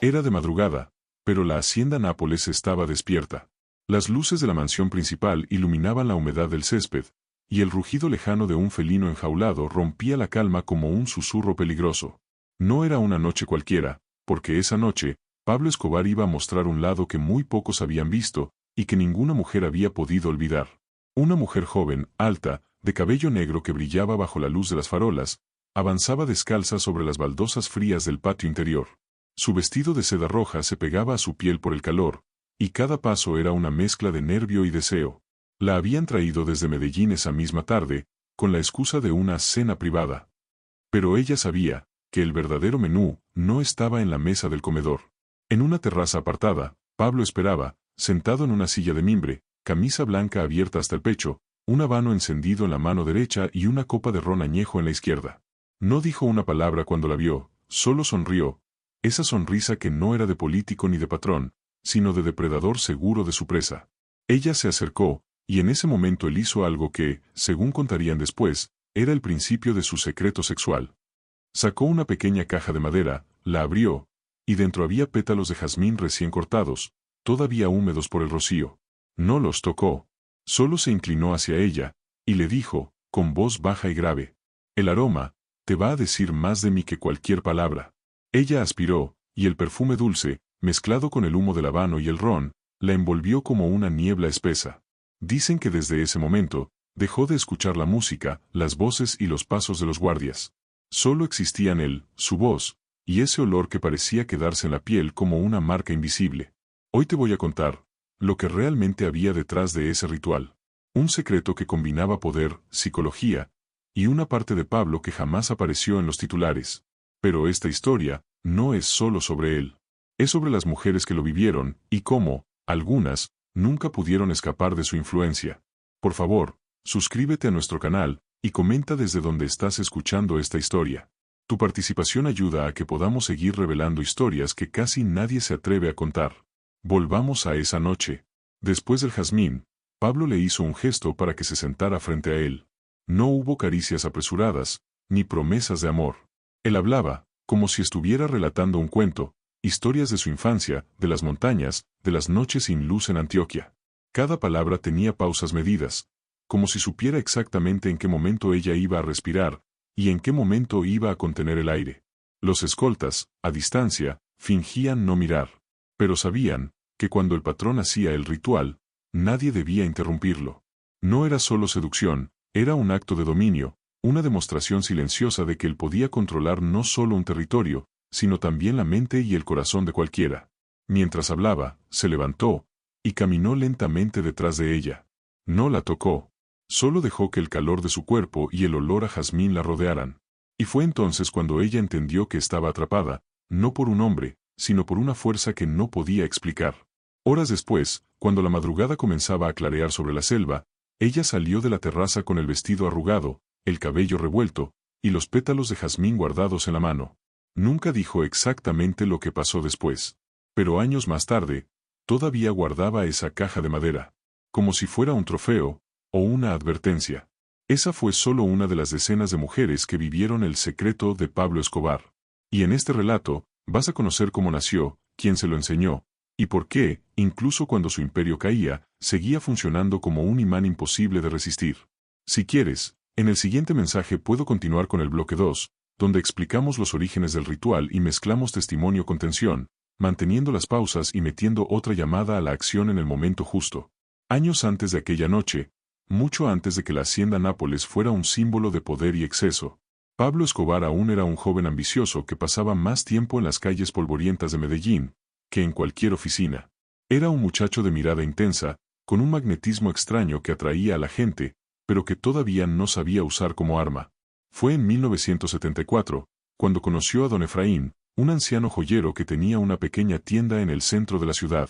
Era de madrugada, pero la hacienda Nápoles estaba despierta. Las luces de la mansión principal iluminaban la humedad del césped, y el rugido lejano de un felino enjaulado rompía la calma como un susurro peligroso. No era una noche cualquiera, porque esa noche, Pablo Escobar iba a mostrar un lado que muy pocos habían visto, y que ninguna mujer había podido olvidar. Una mujer joven, alta, de cabello negro que brillaba bajo la luz de las farolas, avanzaba descalza sobre las baldosas frías del patio interior. Su vestido de seda roja se pegaba a su piel por el calor, y cada paso era una mezcla de nervio y deseo. La habían traído desde Medellín esa misma tarde, con la excusa de una cena privada. Pero ella sabía que el verdadero menú no estaba en la mesa del comedor. En una terraza apartada, Pablo esperaba, sentado en una silla de mimbre, camisa blanca abierta hasta el pecho, un habano encendido en la mano derecha y una copa de ron añejo en la izquierda. No dijo una palabra cuando la vio, solo sonrió, esa sonrisa que no era de político ni de patrón, sino de depredador seguro de su presa. Ella se acercó, y en ese momento él hizo algo que, según contarían después, era el principio de su secreto sexual. Sacó una pequeña caja de madera, la abrió, y dentro había pétalos de jazmín recién cortados, todavía húmedos por el rocío. No los tocó, solo se inclinó hacia ella, y le dijo, con voz baja y grave: «El aroma te va a decir más de mí que cualquier palabra». Ella aspiró, y el perfume dulce, mezclado con el humo del habano y el ron, la envolvió como una niebla espesa. Dicen que desde ese momento, dejó de escuchar la música, las voces y los pasos de los guardias. Solo existían él, su voz, y ese olor que parecía quedarse en la piel como una marca invisible. Hoy te voy a contar lo que realmente había detrás de ese ritual. Un secreto que combinaba poder, psicología, y una parte de Pablo que jamás apareció en los titulares. Pero esta historia no es solo sobre él. Es sobre las mujeres que lo vivieron, y cómo, algunas, nunca pudieron escapar de su influencia. Por favor, suscríbete a nuestro canal, y comenta desde donde estás escuchando esta historia. Tu participación ayuda a que podamos seguir revelando historias que casi nadie se atreve a contar. Volvamos a esa noche. Después del jazmín, Pablo le hizo un gesto para que se sentara frente a él. No hubo caricias apresuradas, ni promesas de amor. Él hablaba, como si estuviera relatando un cuento, historias de su infancia, de las montañas, de las noches sin luz en Antioquia. Cada palabra tenía pausas medidas, como si supiera exactamente en qué momento ella iba a respirar, y en qué momento iba a contener el aire. Los escoltas, a distancia, fingían no mirar, pero sabían que cuando el patrón hacía el ritual, nadie debía interrumpirlo. No era solo seducción, era un acto de dominio, una demostración silenciosa de que él podía controlar no solo un territorio, sino también la mente y el corazón de cualquiera. Mientras hablaba, se levantó, y caminó lentamente detrás de ella. No la tocó, solo dejó que el calor de su cuerpo y el olor a jazmín la rodearan. Y fue entonces cuando ella entendió que estaba atrapada, no por un hombre, sino por una fuerza que no podía explicar. Horas después, cuando la madrugada comenzaba a clarear sobre la selva, ella salió de la terraza con el vestido arrugado, el cabello revuelto, y los pétalos de jazmín guardados en la mano. Nunca dijo exactamente lo que pasó después. Pero años más tarde, todavía guardaba esa caja de madera, como si fuera un trofeo, o una advertencia. Esa fue solo una de las decenas de mujeres que vivieron el secreto de Pablo Escobar. Y en este relato, vas a conocer cómo nació, quién se lo enseñó, y por qué, incluso cuando su imperio caía, seguía funcionando como un imán imposible de resistir. Si quieres, en el siguiente mensaje puedo continuar con el bloque 2, donde explicamos los orígenes del ritual y mezclamos testimonio con tensión, manteniendo las pausas y metiendo otra llamada a la acción en el momento justo. Años antes de aquella noche, mucho antes de que la hacienda Nápoles fuera un símbolo de poder y exceso, Pablo Escobar aún era un joven ambicioso que pasaba más tiempo en las calles polvorientas de Medellín que en cualquier oficina. Era un muchacho de mirada intensa, con un magnetismo extraño que atraía a la gente, pero que todavía no sabía usar como arma. Fue en 1974, cuando conoció a don Efraín, un anciano joyero que tenía una pequeña tienda en el centro de la ciudad.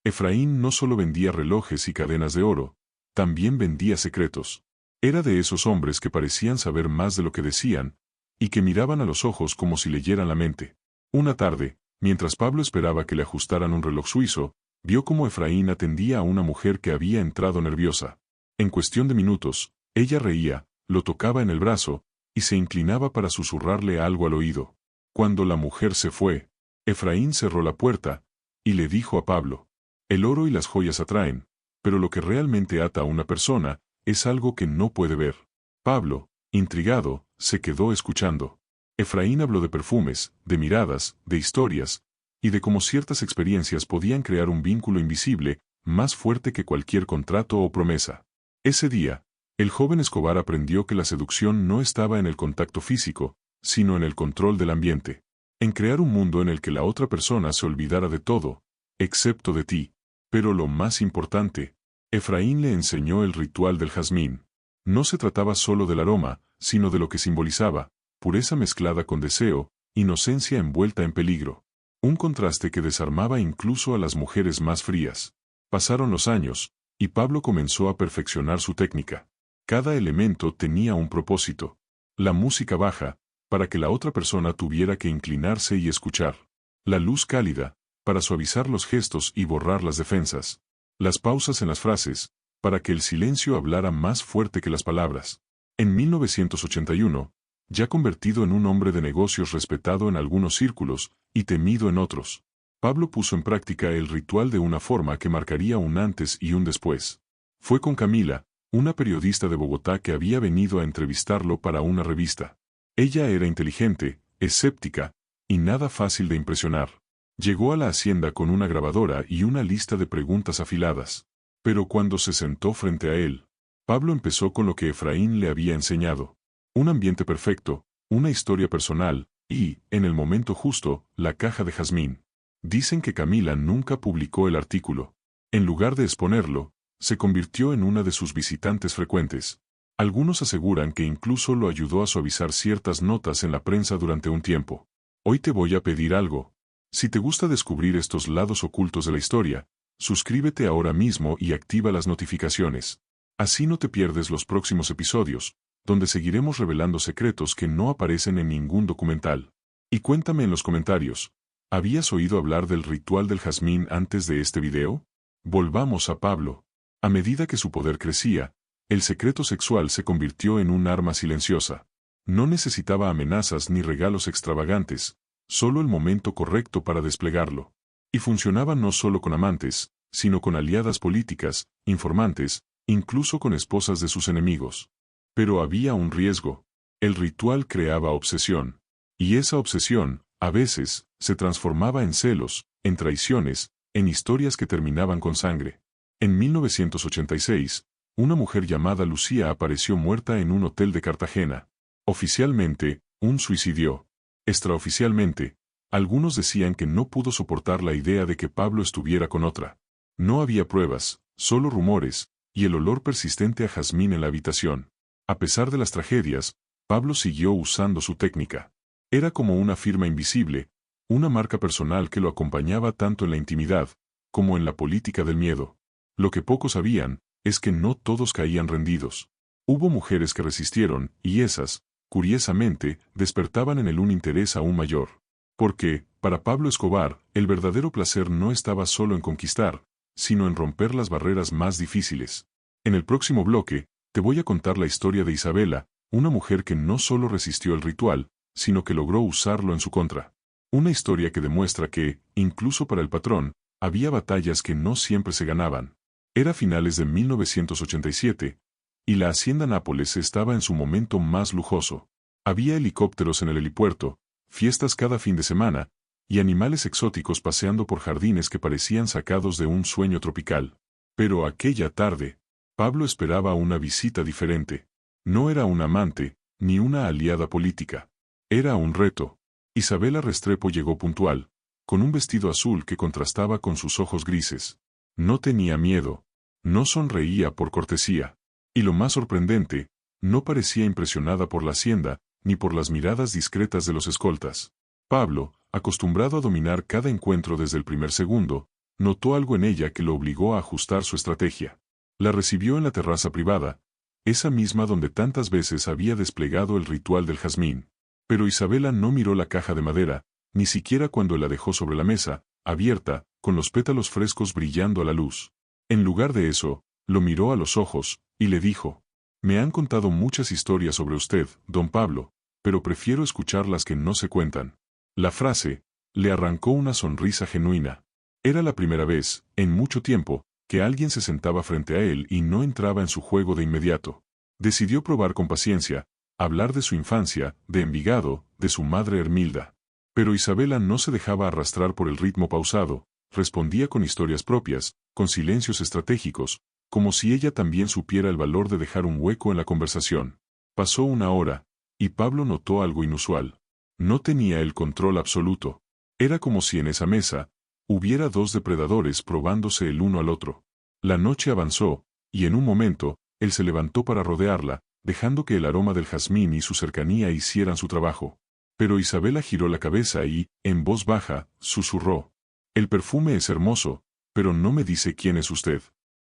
Efraín no solo vendía relojes y cadenas de oro, también vendía secretos. Era de esos hombres que parecían saber más de lo que decían, y que miraban a los ojos como si leyeran la mente. Una tarde, mientras Pablo esperaba que le ajustaran un reloj suizo, vio cómo Efraín atendía a una mujer que había entrado nerviosa. En cuestión de minutos, ella reía, lo tocaba en el brazo, y se inclinaba para susurrarle algo al oído. Cuando la mujer se fue, Efraín cerró la puerta, y le dijo a Pablo: el oro y las joyas atraen, pero lo que realmente ata a una persona, es algo que no puede ver. Pablo, intrigado, se quedó escuchando. Efraín habló de perfumes, de miradas, de historias, y de cómo ciertas experiencias podían crear un vínculo invisible, más fuerte que cualquier contrato o promesa. Ese día, el joven Escobar aprendió que la seducción no estaba en el contacto físico, sino en el control del ambiente. En crear un mundo en el que la otra persona se olvidara de todo, excepto de ti. Pero lo más importante, Efraín le enseñó el ritual del jazmín. No se trataba solo del aroma, sino de lo que simbolizaba: pureza mezclada con deseo, inocencia envuelta en peligro. Un contraste que desarmaba incluso a las mujeres más frías. Pasaron los años, y Pablo comenzó a perfeccionar su técnica. Cada elemento tenía un propósito. La música baja, para que la otra persona tuviera que inclinarse y escuchar. La luz cálida, para suavizar los gestos y borrar las defensas. Las pausas en las frases, para que el silencio hablara más fuerte que las palabras. En 1981, ya convertido en un hombre de negocios respetado en algunos círculos y temido en otros, Pablo puso en práctica el ritual de una forma que marcaría un antes y un después. Fue con Camila, una periodista de Bogotá que había venido a entrevistarlo para una revista. Ella era inteligente, escéptica, y nada fácil de impresionar. Llegó a la hacienda con una grabadora y una lista de preguntas afiladas. Pero cuando se sentó frente a él, Pablo empezó con lo que Efraín le había enseñado. Un ambiente perfecto, una historia personal, y, en el momento justo, la caja de jazmín. Dicen que Camila nunca publicó el artículo. En lugar de exponerlo, se convirtió en una de sus visitantes frecuentes. Algunos aseguran que incluso lo ayudó a suavizar ciertas notas en la prensa durante un tiempo. Hoy te voy a pedir algo. Si te gusta descubrir estos lados ocultos de la historia, suscríbete ahora mismo y activa las notificaciones. Así no te pierdes los próximos episodios, donde seguiremos revelando secretos que no aparecen en ningún documental. Y cuéntame en los comentarios, ¿habías oído hablar del ritual del jazmín antes de este video? Volvamos a Pablo. A medida que su poder crecía, el secreto sexual se convirtió en un arma silenciosa. No necesitaba amenazas ni regalos extravagantes, solo el momento correcto para desplegarlo. Y funcionaba no solo con amantes, sino con aliadas políticas, informantes, incluso con esposas de sus enemigos. Pero había un riesgo. El ritual creaba obsesión. Y esa obsesión, a veces, se transformaba en celos, en traiciones, en historias que terminaban con sangre. En 1986, una mujer llamada Lucía apareció muerta en un hotel de Cartagena. Oficialmente, un suicidio. Extraoficialmente, algunos decían que no pudo soportar la idea de que Pablo estuviera con otra. No había pruebas, solo rumores, y el olor persistente a jazmín en la habitación. A pesar de las tragedias, Pablo siguió usando su técnica. Era como una firma invisible, una marca personal que lo acompañaba tanto en la intimidad, como en la política del miedo. Lo que pocos sabían, es que no todos caían rendidos. Hubo mujeres que resistieron, y esas, curiosamente, despertaban en él un interés aún mayor. Porque, para Pablo Escobar, el verdadero placer no estaba solo en conquistar, sino en romper las barreras más difíciles. En el próximo bloque, te voy a contar la historia de Isabela, una mujer que no solo resistió el ritual, sino que logró usarlo en su contra. Una historia que demuestra que, incluso para el patrón, había batallas que no siempre se ganaban. Era finales de 1987, y la hacienda Nápoles estaba en su momento más lujoso. Había helicópteros en el helipuerto, fiestas cada fin de semana, y animales exóticos paseando por jardines que parecían sacados de un sueño tropical. Pero aquella tarde, Pablo esperaba una visita diferente. No era un amante, ni una aliada política. Era un reto. Isabela Restrepo llegó puntual, con un vestido azul que contrastaba con sus ojos grises. No tenía miedo. No sonreía por cortesía. Y lo más sorprendente, no parecía impresionada por la hacienda, ni por las miradas discretas de los escoltas. Pablo, acostumbrado a dominar cada encuentro desde el primer segundo, notó algo en ella que lo obligó a ajustar su estrategia. La recibió en la terraza privada, esa misma donde tantas veces había desplegado el ritual del jazmín. Pero Isabela no miró la caja de madera, ni siquiera cuando la dejó sobre la mesa, abierta, con los pétalos frescos brillando a la luz. En lugar de eso, lo miró a los ojos, y le dijo: «Me han contado muchas historias sobre usted, don Pablo, pero prefiero escuchar las que no se cuentan». La frase, Le arrancó una sonrisa genuina. Era la primera vez, en mucho tiempo, que alguien se sentaba frente a él y no entraba en su juego de inmediato. Decidió probar con paciencia, hablar de su infancia, de Envigado, de su madre Hermilda. Pero Isabela no se dejaba arrastrar por el ritmo pausado, respondía con historias propias, con silencios estratégicos, como si ella también supiera el valor de dejar un hueco en la conversación. Pasó una hora, y Pablo notó algo inusual. No tenía el control absoluto. Era como si en esa mesa hubiera dos depredadores probándose el uno al otro. La noche avanzó, y en un momento, él se levantó para rodearla, dejando que el aroma del jazmín y su cercanía hicieran su trabajo. Pero Isabela giró la cabeza y, en voz baja, susurró: «El perfume es hermoso, pero no me dice quién es usted».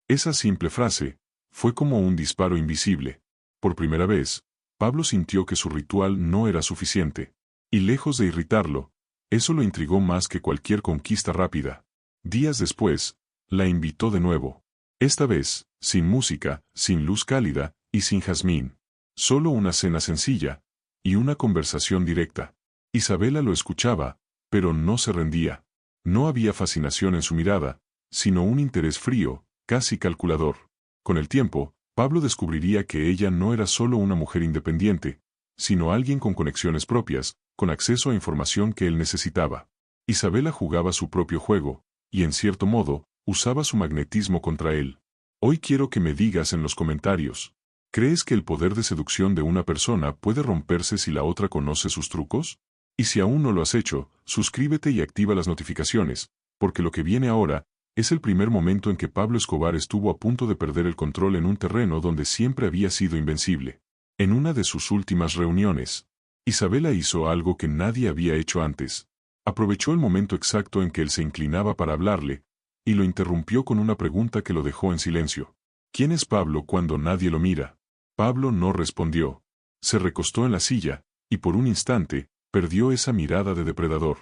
Esa simple frase fue como un disparo invisible. Por primera vez, Pablo sintió que su ritual no era suficiente. Y lejos de irritarlo, eso lo intrigó más que cualquier conquista rápida. Días después, la invitó de nuevo. Esta vez, sin música, sin luz cálida, y sin jazmín. Solo una cena sencilla, y una conversación directa. Isabela lo escuchaba, pero no se rendía. No había fascinación en su mirada, sino un interés frío, casi calculador. Con el tiempo, Pablo descubriría que ella no era solo una mujer independiente, sino alguien con conexiones propias, con acceso a información que él necesitaba. Isabela jugaba su propio juego, y en cierto modo, usaba su magnetismo contra él. Hoy quiero que me digas en los comentarios, ¿crees que el poder de seducción de una persona puede romperse si la otra conoce sus trucos? Y si aún no lo has hecho, suscríbete y activa las notificaciones, porque lo que viene ahora es el primer momento en que Pablo Escobar estuvo a punto de perder el control en un terreno donde siempre había sido invencible. En una de sus últimas reuniones, Isabela hizo algo que nadie había hecho antes. Aprovechó el momento exacto en que él se inclinaba para hablarle, y lo interrumpió con una pregunta que lo dejó en silencio. ¿Quién es Pablo cuando nadie lo mira? Pablo no respondió. Se recostó en la silla, y por un instante, perdió esa mirada de depredador.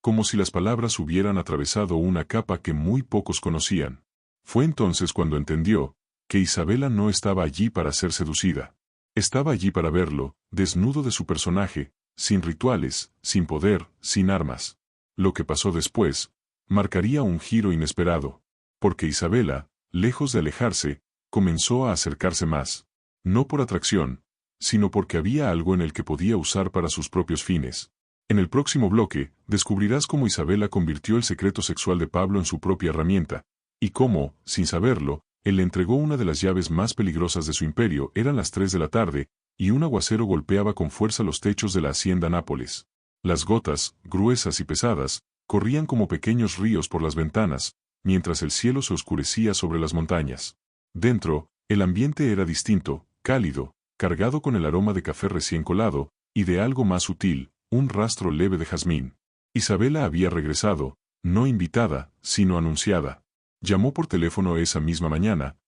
Como si las palabras hubieran atravesado una capa que muy pocos conocían. Fue entonces cuando entendió que Isabela no estaba allí para ser seducida. Estaba allí para verlo, desnudo de su personaje, sin rituales, sin poder, sin armas. Lo que pasó después marcaría un giro inesperado, porque Isabela, lejos de alejarse, comenzó a acercarse más. No por atracción, sino porque había algo en el que podía usar para sus propios fines. En el próximo bloque, descubrirás cómo Isabela convirtió el secreto sexual de Pablo en su propia herramienta, y cómo, sin saberlo, él le entregó una de las llaves más peligrosas de su imperio. Eran las 3 de la tarde, y un aguacero golpeaba con fuerza los techos de la hacienda Nápoles. Las gotas, gruesas y pesadas, corrían como pequeños ríos por las ventanas, mientras el cielo se oscurecía sobre las montañas. Dentro, el ambiente era distinto, cálido, cargado con el aroma de café recién colado, y de algo más sutil, un rastro leve de jazmín. Isabela había regresado, no invitada, sino anunciada. Llamó por teléfono esa misma mañana,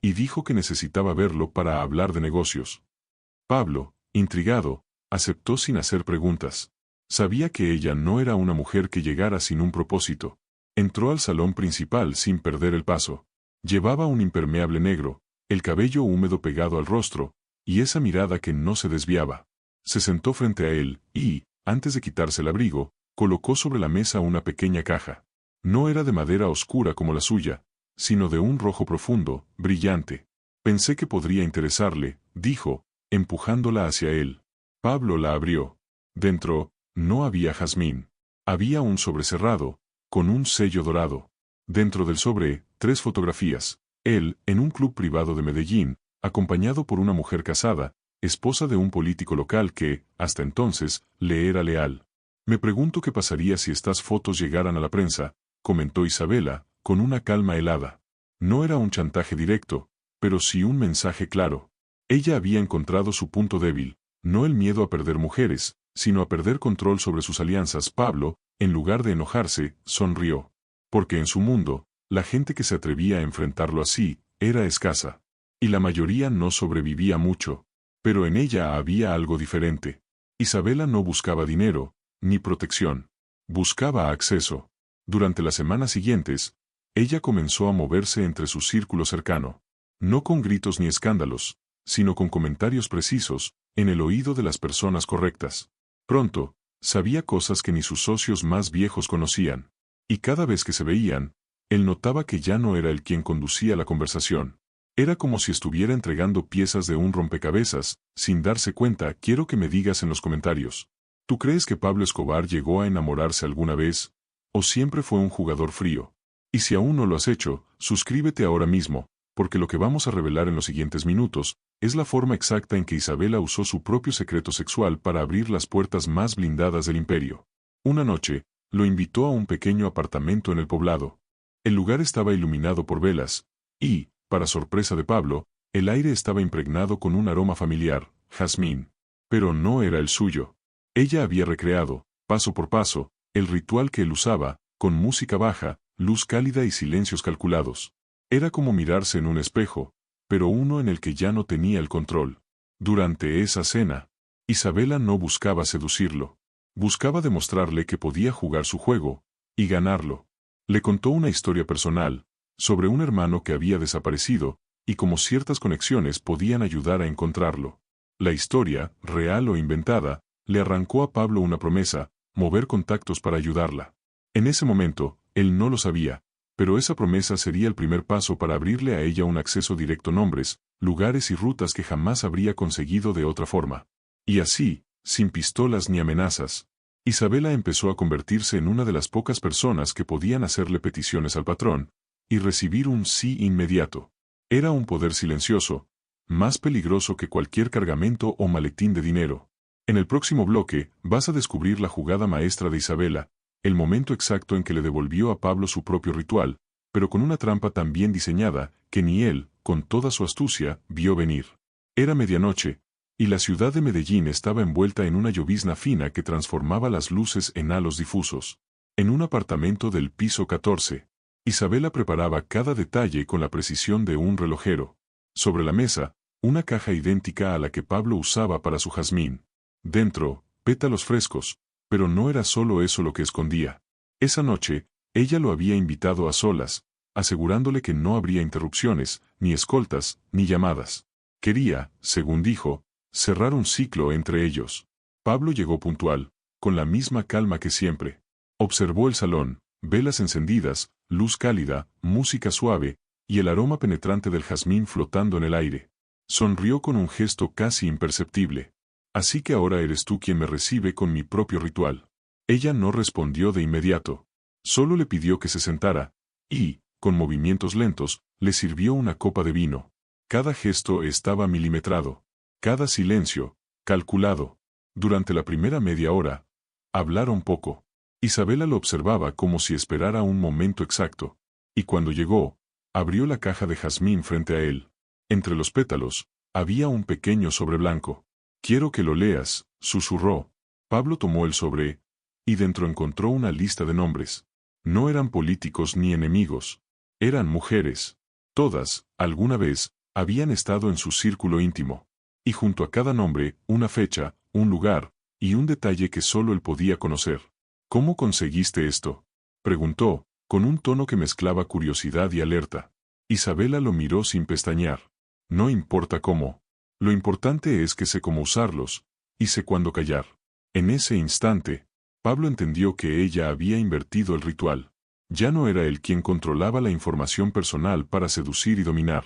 y dijo que necesitaba verlo para hablar de negocios. Pablo, intrigado, aceptó sin hacer preguntas. Sabía que ella no era una mujer que llegara sin un propósito. Entró al salón principal sin perder el paso. Llevaba un impermeable negro, el cabello húmedo pegado al rostro, y esa mirada que no se desviaba. Se sentó frente a él, y, antes de quitarse el abrigo, colocó sobre la mesa una pequeña caja. No era de madera oscura como la suya, sino de un rojo profundo, brillante. Pensé que podría interesarle, dijo, empujándola hacia él. Pablo la abrió. Dentro, no había jazmín. Había un sobre cerrado, con un sello dorado. Dentro del sobre, 3 fotografías. Él, en un club privado de Medellín, acompañado por una mujer casada, esposa de un político local que, hasta entonces, le era leal. Me pregunto qué pasaría si estas fotos llegaran a la prensa, comentó Isabela, con una calma helada. No era un chantaje directo, pero sí un mensaje claro. Ella había encontrado su punto débil, no el miedo a perder mujeres, sino a perder control sobre sus alianzas. Pablo, en lugar de enojarse, sonrió. Porque en su mundo, la gente que se atrevía a enfrentarlo así, era escasa. Y la mayoría no sobrevivía mucho. Pero en ella había algo diferente. Isabela no buscaba dinero, ni protección. Buscaba acceso. Durante las semanas siguientes, ella comenzó a moverse entre su círculo cercano. No con gritos ni escándalos, sino con comentarios precisos, en el oído de las personas correctas. Pronto, Sabía cosas que ni sus socios más viejos conocían. Y cada vez que se veían, él notaba que ya no era él quien conducía la conversación. Era como si estuviera entregando piezas de un rompecabezas, sin darse cuenta. Quiero que me digas en los comentarios. ¿Tú crees que Pablo Escobar llegó a enamorarse alguna vez? ¿O siempre fue un jugador frío? Y si aún no lo has hecho, suscríbete ahora mismo, porque lo que vamos a revelar en los siguientes minutos es la forma exacta en que Isabela usó su propio secreto sexual para abrir las puertas más blindadas del imperio. Una noche, lo invitó a un pequeño apartamento en el poblado. El lugar estaba iluminado por velas, y, para sorpresa de Pablo, el aire estaba impregnado con un aroma familiar, jazmín. Pero no era el suyo. Ella había recreado, paso por paso, el ritual que él usaba, con música baja, luz cálida y silencios calculados. Era como mirarse en un espejo, pero uno en el que ya no tenía el control. Durante esa cena, Isabela no buscaba seducirlo. Buscaba demostrarle que podía jugar su juego, y ganarlo. Le contó una historia personal, sobre un hermano que había desaparecido, y cómo ciertas conexiones podían ayudar a encontrarlo. La historia, real o inventada, le arrancó a Pablo una promesa: mover contactos para ayudarla. En ese momento, él no lo sabía, pero esa promesa sería el primer paso para abrirle a ella un acceso directo a nombres, lugares y rutas que jamás habría conseguido de otra forma. Y así, sin pistolas ni amenazas, Isabela empezó a convertirse en una de las pocas personas que podían hacerle peticiones al patrón, y recibir un sí inmediato. Era un poder silencioso, más peligroso que cualquier cargamento o maletín de dinero. En el próximo bloque, vas a descubrir la jugada maestra de Isabela, el momento exacto en que le devolvió a Pablo su propio ritual, pero con una trampa tan bien diseñada, que ni él, con toda su astucia, vio venir. Era medianoche, y la ciudad de Medellín estaba envuelta en una llovizna fina que transformaba las luces en halos difusos. En un apartamento del piso 14, Isabela preparaba cada detalle con la precisión de un relojero. Sobre la mesa, una caja idéntica a la que Pablo usaba para su jazmín. Dentro, pétalos frescos, pero no era solo eso lo que escondía. Esa noche, ella lo había invitado a solas, asegurándole que no habría interrupciones, ni escoltas, ni llamadas. Quería, según dijo, cerrar un ciclo entre ellos. Pablo llegó puntual, con la misma calma que siempre. Observó el salón, velas encendidas, luz cálida, música suave, y el aroma penetrante del jazmín flotando en el aire. Sonrió con un gesto casi imperceptible. Así que ahora eres tú quien me recibe con mi propio ritual. Ella no respondió de inmediato. Solo le pidió que se sentara, y, con movimientos lentos, le sirvió una copa de vino. Cada gesto estaba milimetrado. Cada silencio, calculado. Durante la primera media hora, hablaron poco. Isabela lo observaba como si esperara un momento exacto. Y cuando llegó, abrió la caja de jazmín frente a él. Entre los pétalos, había un pequeño sobre blanco. Quiero que lo leas, susurró. Pablo tomó el sobre, y dentro encontró una lista de nombres. No eran políticos ni enemigos. Eran mujeres. Todas, alguna vez, habían estado en su círculo íntimo. Y junto a cada nombre, una fecha, un lugar, y un detalle que solo él podía conocer. ¿Cómo conseguiste esto?, preguntó, con un tono que mezclaba curiosidad y alerta. Isabela lo miró sin pestañear. No importa cómo. Lo importante es que sé cómo usarlos, y sé cuándo callar. En ese instante, Pablo entendió que ella había invertido el ritual. Ya no era él quien controlaba la información personal para seducir y dominar.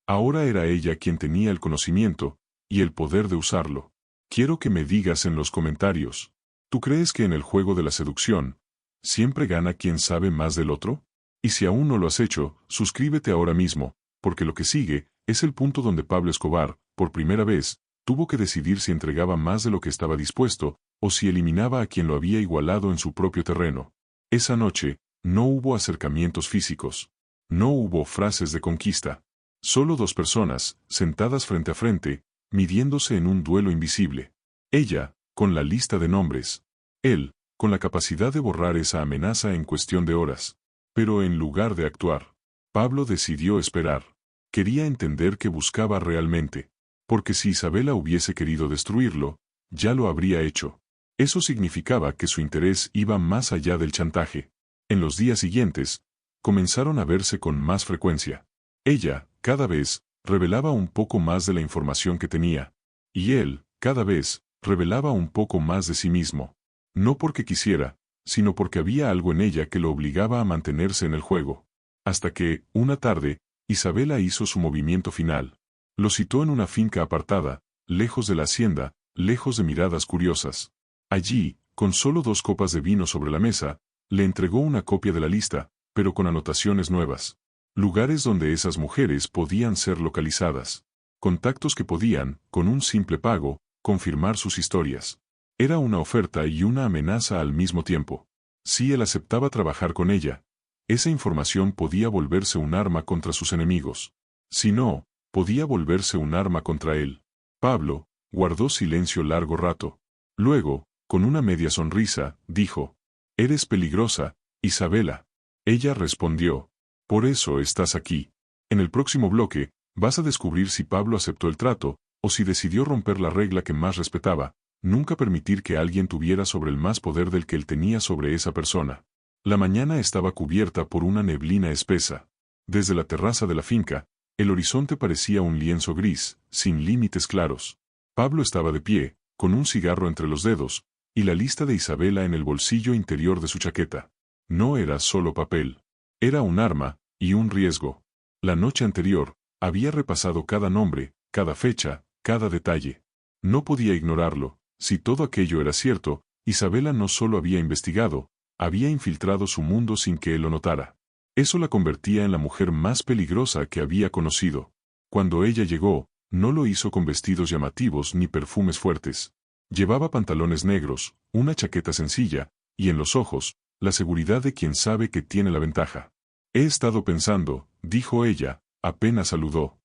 Ahora era ella quien tenía el conocimiento, y el poder de usarlo. Quiero que me digas en los comentarios. ¿Tú crees que en el juego de la seducción, siempre gana quien sabe más del otro? Y si aún no lo has hecho, suscríbete ahora mismo, porque lo que sigue es el punto donde Pablo Escobar, por primera vez, tuvo que decidir si entregaba más de lo que estaba dispuesto, o si eliminaba a quien lo había igualado en su propio terreno. Esa noche, no hubo acercamientos físicos. No hubo frases de conquista. Solo dos personas, sentadas frente a frente, midiéndose en un duelo invisible. Ella, con la lista de nombres. Él, con la capacidad de borrar esa amenaza en cuestión de horas. Pero en lugar de actuar, Pablo decidió esperar. Quería entender qué buscaba realmente. Porque si Isabela hubiese querido destruirlo, ya lo habría hecho. Eso significaba que su interés iba más allá del chantaje. En los días siguientes, comenzaron a verse con más frecuencia. Ella, cada vez, revelaba un poco más de la información que tenía. Y él, cada vez, revelaba un poco más de sí mismo. No porque quisiera, sino porque había algo en ella que lo obligaba a mantenerse en el juego. Hasta que, una tarde, Isabela hizo su movimiento final. Lo citó en una finca apartada, lejos de la hacienda, lejos de miradas curiosas. Allí, con solo 2 copas de vino sobre la mesa, le entregó una copia de la lista, pero con anotaciones nuevas. Lugares donde esas mujeres podían ser localizadas. Contactos que podían, con un simple pago, confirmar sus historias. Era una oferta y una amenaza al mismo tiempo. Si él aceptaba trabajar con ella, esa información podía volverse un arma contra sus enemigos. Si no, podía volverse un arma contra él. Pablo guardó silencio largo rato. Luego, con una media sonrisa, dijo: «Eres peligrosa, Isabela». Ella respondió: «Por eso estás aquí». En el próximo bloque, vas a descubrir si Pablo aceptó el trato, o si decidió romper la regla que más respetaba: nunca permitir que alguien tuviera sobre él más poder del que él tenía sobre esa persona. La mañana estaba cubierta por una neblina espesa. Desde la terraza de la finca, el horizonte parecía un lienzo gris, sin límites claros. Pablo estaba de pie, con un cigarro entre los dedos, y la lista de Isabela en el bolsillo interior de su chaqueta. No era solo papel. Era un arma, y un riesgo. La noche anterior, había repasado cada nombre, cada fecha, cada detalle. No podía ignorarlo. Si todo aquello era cierto, Isabela no solo había investigado, había infiltrado su mundo sin que él lo notara. Eso la convertía en la mujer más peligrosa que había conocido. Cuando ella llegó, no lo hizo con vestidos llamativos ni perfumes fuertes. Llevaba pantalones negros, una chaqueta sencilla, y en los ojos, la seguridad de quien sabe que tiene la ventaja. «He estado pensando», dijo ella, apenas saludó.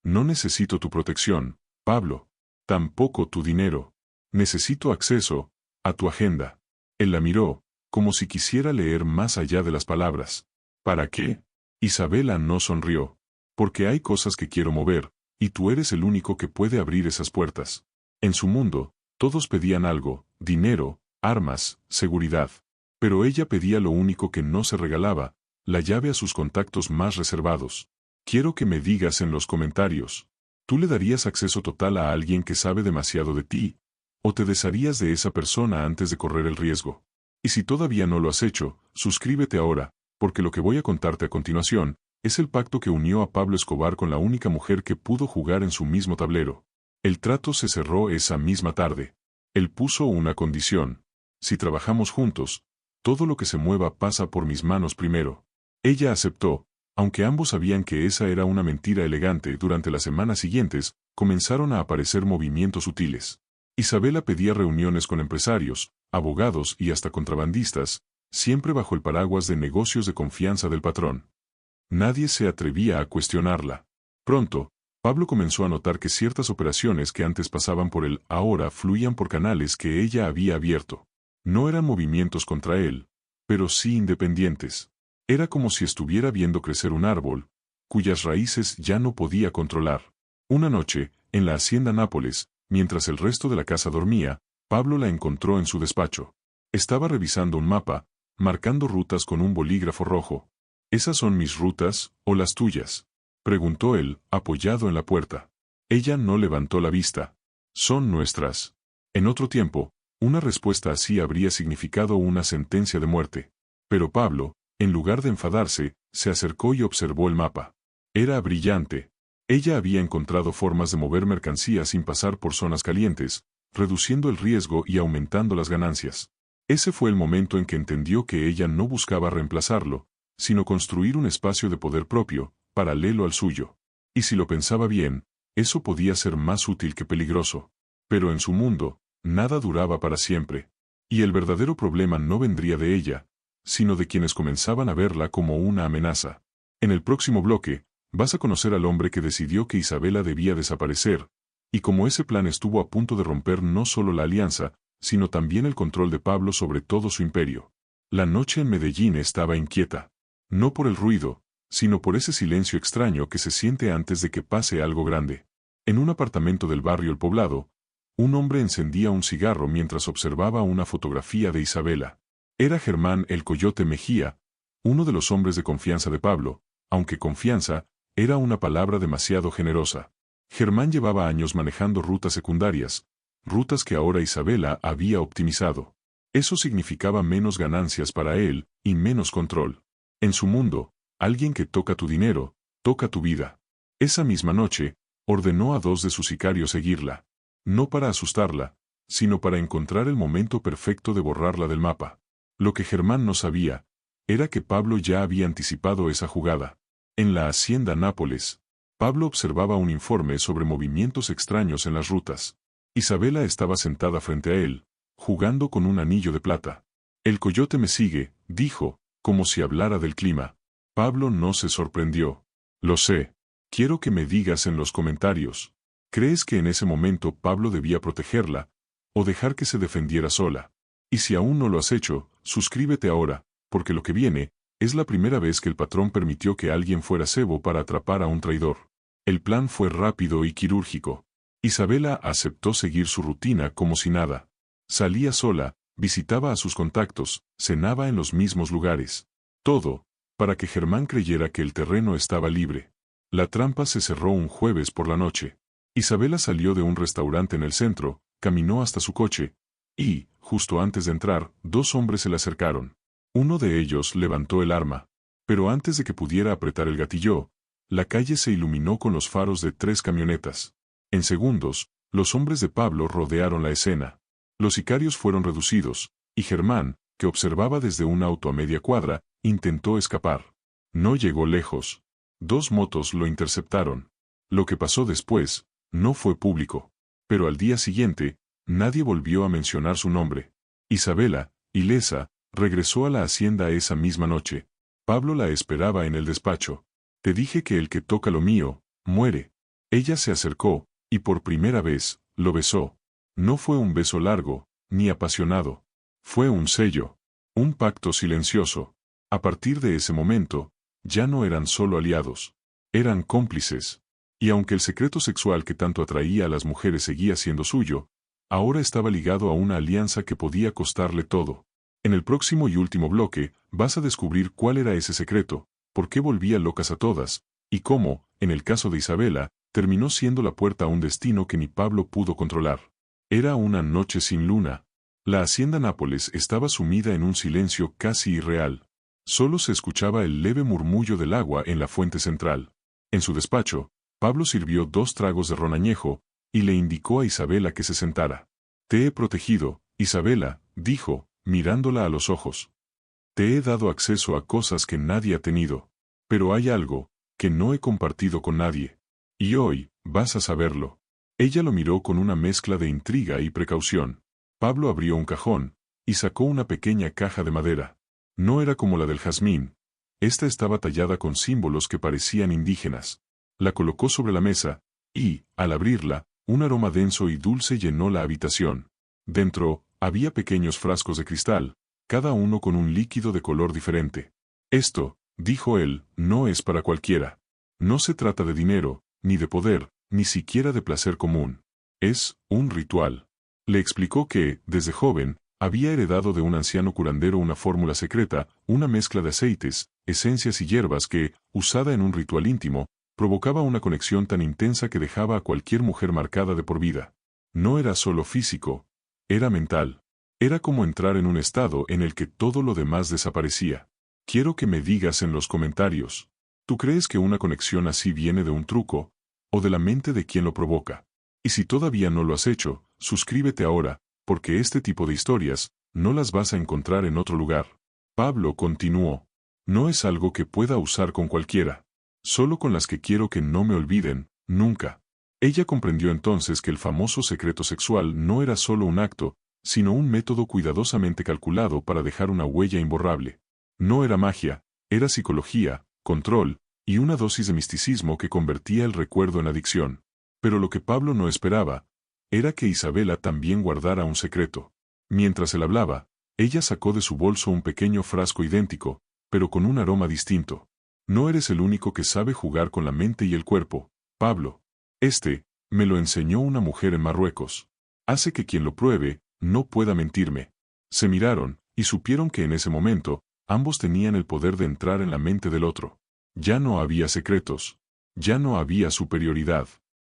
«No necesito tu protección, Pablo. Tampoco tu dinero. Necesito acceso a tu agenda». Él la miró, como si quisiera leer más allá de las palabras. «¿Para qué?» Isabela no sonrió. «Porque hay cosas que quiero mover, y tú eres el único que puede abrir esas puertas». En su mundo, todos pedían algo: dinero, armas, seguridad. Pero ella pedía lo único que no se regalaba: la llave a sus contactos más reservados. Quiero que me digas en los comentarios, ¿tú le darías acceso total a alguien que sabe demasiado de ti? ¿O te desharías de esa persona antes de correr el riesgo? Y si todavía no lo has hecho, suscríbete ahora, porque lo que voy a contarte a continuación es el pacto que unió a Pablo Escobar con la única mujer que pudo jugar en su mismo tablero. El trato se cerró esa misma tarde. Él puso una condición: si trabajamos juntos, todo lo que se mueva pasa por mis manos primero. Ella aceptó, aunque ambos sabían que esa era una mentira elegante. Durante las semanas siguientes, comenzaron a aparecer movimientos sutiles. Isabela pedía reuniones con empresarios, abogados y hasta contrabandistas, siempre bajo el paraguas de negocios de confianza del patrón. Nadie se atrevía a cuestionarla. Pronto, Pablo comenzó a notar que ciertas operaciones que antes pasaban por él ahora fluían por canales que ella había abierto. No eran movimientos contra él, pero sí independientes. Era como si estuviera viendo crecer un árbol, cuyas raíces ya no podía controlar. Una noche, en la hacienda Nápoles, mientras el resto de la casa dormía, Pablo la encontró en su despacho. Estaba revisando un mapa, marcando rutas con un bolígrafo rojo. «¿Esas son mis rutas, o las tuyas?», preguntó él, apoyado en la puerta. Ella no levantó la vista. «Son nuestras». En otro tiempo, una respuesta así habría significado una sentencia de muerte. Pero Pablo, en lugar de enfadarse, se acercó y observó el mapa. Era brillante. Ella había encontrado formas de mover mercancías sin pasar por zonas calientes, reduciendo el riesgo y aumentando las ganancias. Ese fue el momento en que entendió que ella no buscaba reemplazarlo, sino construir un espacio de poder propio, paralelo al suyo. Y si lo pensaba bien, eso podía ser más útil que peligroso. Pero en su mundo, nada duraba para siempre. Y el verdadero problema no vendría de ella, sino de quienes comenzaban a verla como una amenaza. En el próximo bloque, vas a conocer al hombre que decidió que Isabela debía desaparecer, y cómo ese plan estuvo a punto de romper no solo la alianza, sino también el control de Pablo sobre todo su imperio. La noche en Medellín estaba inquieta. No por el ruido, sino por ese silencio extraño que se siente antes de que pase algo grande. En un apartamento del barrio El Poblado, un hombre encendía un cigarro mientras observaba una fotografía de Isabela. Era Germán el Coyote Mejía, uno de los hombres de confianza de Pablo, aunque confianza era una palabra demasiado generosa. Germán llevaba años manejando rutas secundarias, rutas que ahora Isabela había optimizado. Eso significaba menos ganancias para él, y menos control. En su mundo, alguien que toca tu dinero, toca tu vida. Esa misma noche, ordenó a 2 de sus sicarios seguirla. No para asustarla, sino para encontrar el momento perfecto de borrarla del mapa. Lo que Germán no sabía, era que Pablo ya había anticipado esa jugada. En la hacienda Nápoles, Pablo observaba un informe sobre movimientos extraños en las rutas. Isabela estaba sentada frente a él, jugando con un anillo de plata. El coyote me sigue, dijo, como si hablara del clima. Pablo no se sorprendió. Lo sé. Quiero que me digas en los comentarios. ¿Crees que en ese momento Pablo debía protegerla, o dejar que se defendiera sola? Y si aún no lo has hecho, suscríbete ahora, porque lo que viene, es la primera vez que el patrón permitió que alguien fuera cebo para atrapar a un traidor. El plan fue rápido y quirúrgico. Isabela aceptó seguir su rutina como si nada. Salía sola, visitaba a sus contactos, cenaba en los mismos lugares. Todo, para que Germán creyera que el terreno estaba libre. La trampa se cerró un jueves por la noche. Isabela salió de un restaurante en el centro, caminó hasta su coche, y, justo antes de entrar, 2 hombres se le acercaron. Uno de ellos levantó el arma, pero antes de que pudiera apretar el gatillo, la calle se iluminó con los faros de 3 camionetas. En segundos, los hombres de Pablo rodearon la escena. Los sicarios fueron reducidos, y Germán, que observaba desde un auto a media cuadra, intentó escapar. No llegó lejos. 2 motos lo interceptaron. Lo que pasó después, no fue público. Pero al día siguiente, nadie volvió a mencionar su nombre. Isabela, ilesa, regresó a la hacienda esa misma noche. Pablo la esperaba en el despacho. Te dije que el que toca lo mío, muere. Ella se acercó, y por primera vez, lo besó. No fue un beso largo, ni apasionado. Fue un sello. Un pacto silencioso. A partir de ese momento, ya no eran solo aliados. Eran cómplices. Y aunque el secreto sexual que tanto atraía a las mujeres seguía siendo suyo, ahora estaba ligado a una alianza que podía costarle todo. En el próximo y último bloque, vas a descubrir cuál era ese secreto, por qué volvía locas a todas, y cómo, en el caso de Isabela, terminó siendo la puerta a un destino que ni Pablo pudo controlar. Era una noche sin luna. La hacienda Nápoles estaba sumida en un silencio casi irreal. Solo se escuchaba el leve murmullo del agua en la fuente central. En su despacho, Pablo sirvió 2 tragos de ron añejo, y le indicó a Isabela que se sentara. Te he protegido, Isabela, dijo, mirándola a los ojos. Te he dado acceso a cosas que nadie ha tenido. Pero hay algo, que no he compartido con nadie. Y hoy, vas a saberlo. Ella lo miró con una mezcla de intriga y precaución. Pablo abrió un cajón, y sacó una pequeña caja de madera. No era como la del jazmín. Esta estaba tallada con símbolos que parecían indígenas. La colocó sobre la mesa, y, al abrirla, un aroma denso y dulce llenó la habitación. Dentro, había pequeños frascos de cristal, cada uno con un líquido de color diferente. Esto, dijo él, no es para cualquiera. No se trata de dinero, ni de poder, ni siquiera de placer común. Es un ritual. Le explicó que, desde joven, había heredado de un anciano curandero una fórmula secreta, una mezcla de aceites, esencias y hierbas que, usada en un ritual íntimo, provocaba una conexión tan intensa que dejaba a cualquier mujer marcada de por vida. No era solo físico, era mental. Era como entrar en un estado en el que todo lo demás desaparecía. Quiero que me digas en los comentarios. ¿Tú crees que una conexión así viene de un truco, o de la mente de quien lo provoca? Y si todavía no lo has hecho, suscríbete ahora, porque este tipo de historias, no las vas a encontrar en otro lugar. Pablo continuó. No es algo que pueda usar con cualquiera. Solo con las que quiero que no me olviden, nunca. Ella comprendió entonces que el famoso secreto sexual no era solo un acto, sino un método cuidadosamente calculado para dejar una huella imborrable. No era magia, era psicología, control, y una dosis de misticismo que convertía el recuerdo en adicción. Pero lo que Pablo no esperaba, era que Isabela también guardara un secreto. Mientras él hablaba, ella sacó de su bolso un pequeño frasco idéntico, pero con un aroma distinto. No eres el único que sabe jugar con la mente y el cuerpo, Pablo. Me lo enseñó una mujer en Marruecos. Hace que quien lo pruebe, no pueda mentirme. Se miraron, y supieron que en ese momento, ambos tenían el poder de entrar en la mente del otro. Ya no había secretos. Ya no había superioridad.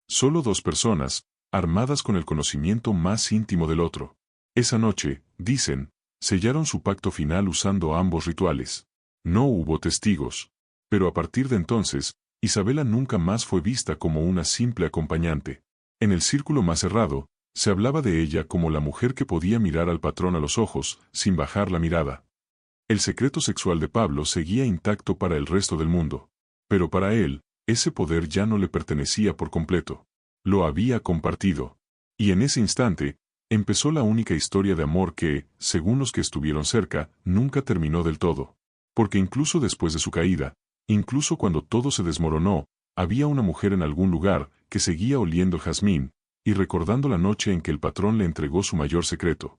Solo 2 personas, armadas con el conocimiento más íntimo del otro. Esa noche, dicen, Sellaron su pacto final usando ambos rituales. No hubo testigos. Pero a partir de entonces, Isabela nunca más fue vista como una simple acompañante. En el círculo más cerrado, se hablaba de ella como la mujer que podía mirar al patrón a los ojos, sin bajar la mirada. El secreto sexual de Pablo seguía intacto para el resto del mundo. Pero para él, ese poder ya no le pertenecía por completo. Lo había compartido. Y en ese instante, empezó la única historia de amor que, según los que estuvieron cerca, nunca terminó del todo. Porque incluso después de su caída, incluso cuando todo se desmoronó, había una mujer en algún lugar que seguía oliendo jazmín y recordando la noche en que el patrón le entregó su mayor secreto.